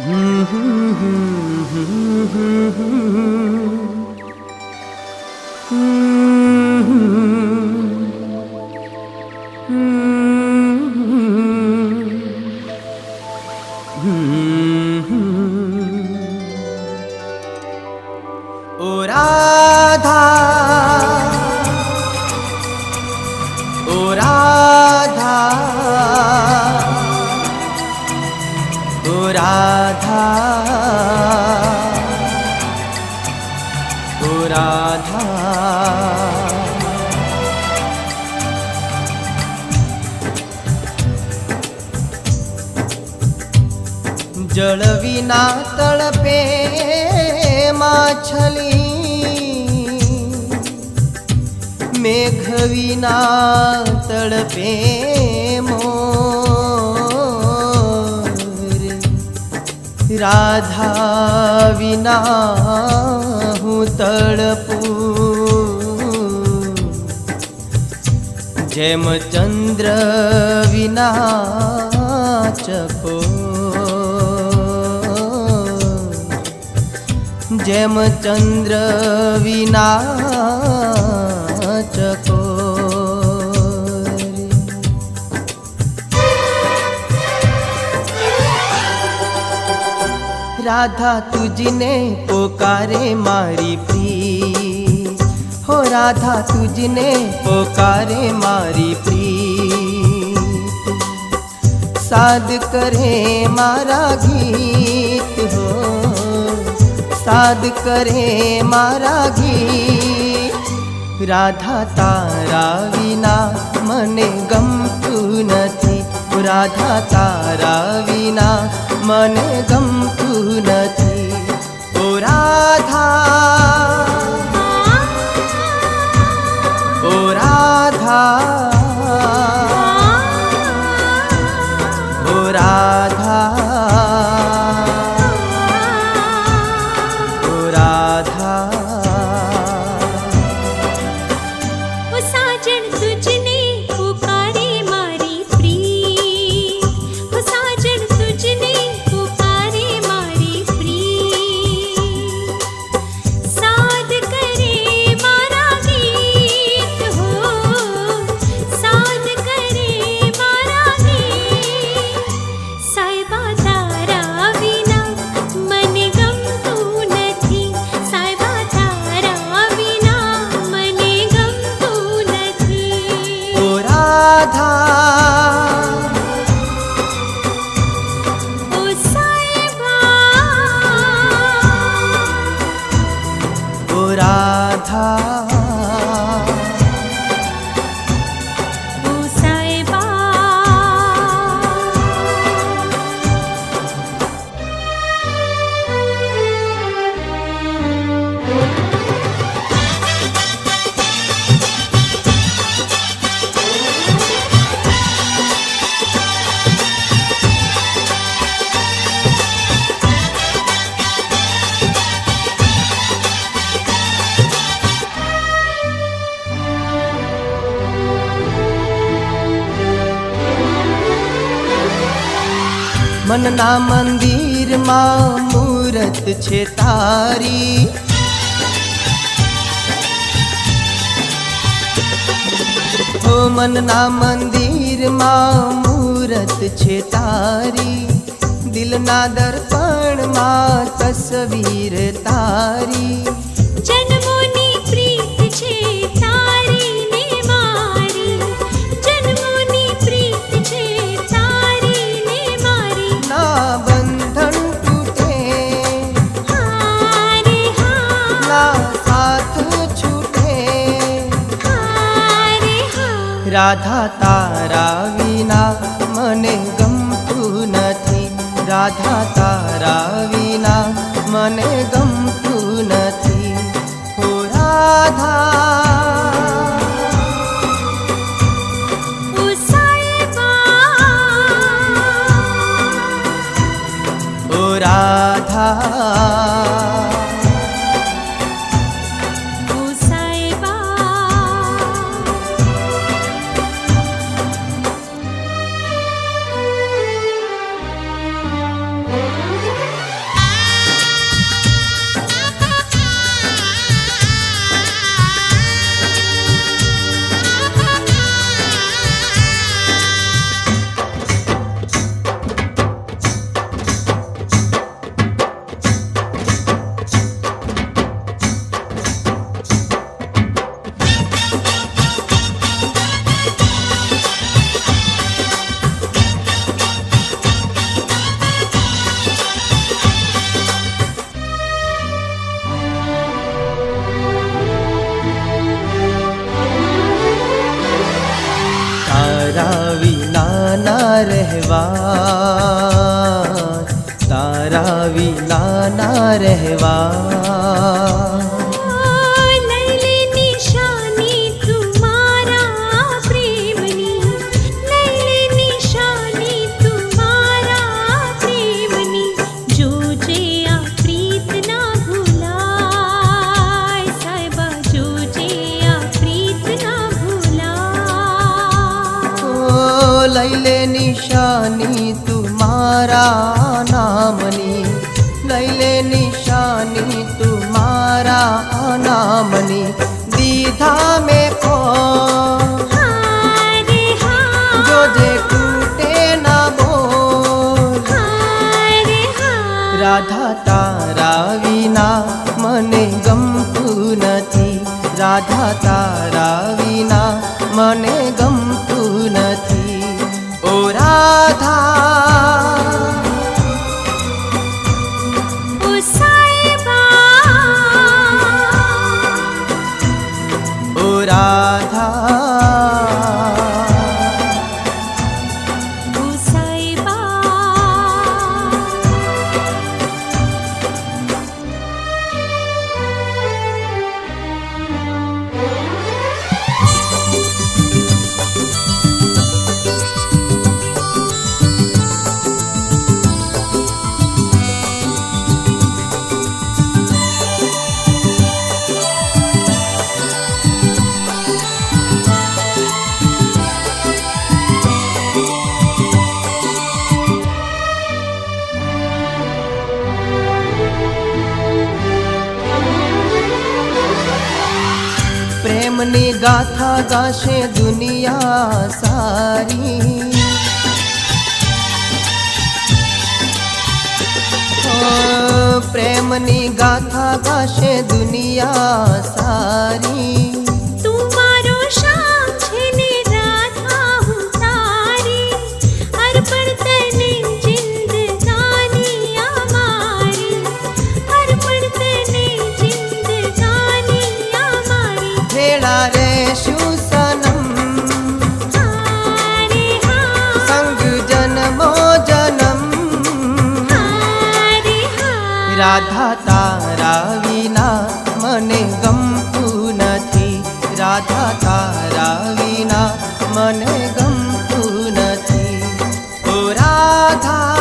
ओ राधा, ओ राधा, ओ राधा, ओ राधा। जल विना तड़पे माछली, मेघ विना तड़पे मोर, राधा विना हूँ तड़पूं, जेम चंद्र विना चकोर, जेम चंद्र विना चकोर। राधा तुझने पुकारे मारी प्रीत, हो राधा तुझने पुकारे मारी प्रीत, साध करे मारा गीत हो, साध करे मारा गीत। राधा तारा विना मने गमतु नथी, राधा तारा विना मने गमतु नथी। ओ राधा, ओ राधा, ओ राधा, ओ राधा। ओ साजन तुझने पुकारे मारी प्रीत, ओ साजन तुझने पुकारे मारी प्रीत, साध करे मारा गीत हो, साध करे मारा गीत। साहिबा तारा विना मने गमतु नथी, साहिबा तारा विना मने गमतु नथी। ओ राधा, ओ साहिबा, ओ राधा, ओ साहिबा। मनना मंदिर मां मूरत छे तारी, ओ मनना मंदिर मां मूरत छे तारी, दिलना दर्पण मां तस्वीर तारी। जन्मोनी प्रीत छे तारी ने मारी, जन्मोनी प्रीत छे तारी ने मारी। ना बंधन टूटे, हारे हाँ, ना साथ छूटे, हारे हाँ। राधा तारा विना मने गमतु नथी, राधा तारा विना मने गमतु नथी। ओ राधा, ओ साहिबा, ओ राधा, ओ साहिबा। તારા વિના ના રહેવા, તારા વિના ના રહેવા. લઈ લે નિશાની તું મારા પ્રેમની, લઈ લે નિશાની તું મારા પ્રેમની. જોજે આ પ્રીત ના ભૂલાય સાહેબા, જોજે આ પ્રીત ના ભૂલાય. લઈ લે નિશાની તું મારા નામની, લઈ લે નિશાની તું મારા નામની. દીધા મેં કો હારે હા, જોજે તૂટે ના બોલ. હારે હા. રાધા તારા વિના મને ગમતું નથી, રાધા તારા વિના મને ગમતું નથી. ઓ રાધા, ઓ સાહેબા, ઓ રાધા, ઓ સાહેબા. પ્રેમની ગાથા ગાશે દુનિયા સારી. પ્રેમની ગાથા ગાશે દુનિયા સારી. તું મારો શ્યામ છે ને રાધા હું તારી, અર્પણ તને જિંદગાની આ મારી, અર્પણ તને જિંદગાની આ મારી. ભેળા રહેશું સનમ, હારે હા, સંગ જન્મો જન્મ. હારે હા. રાધા તારા વિના મને ગમતું નથી, રાધા તારા વિના મને ગમતું નથી. ઓ રાધા,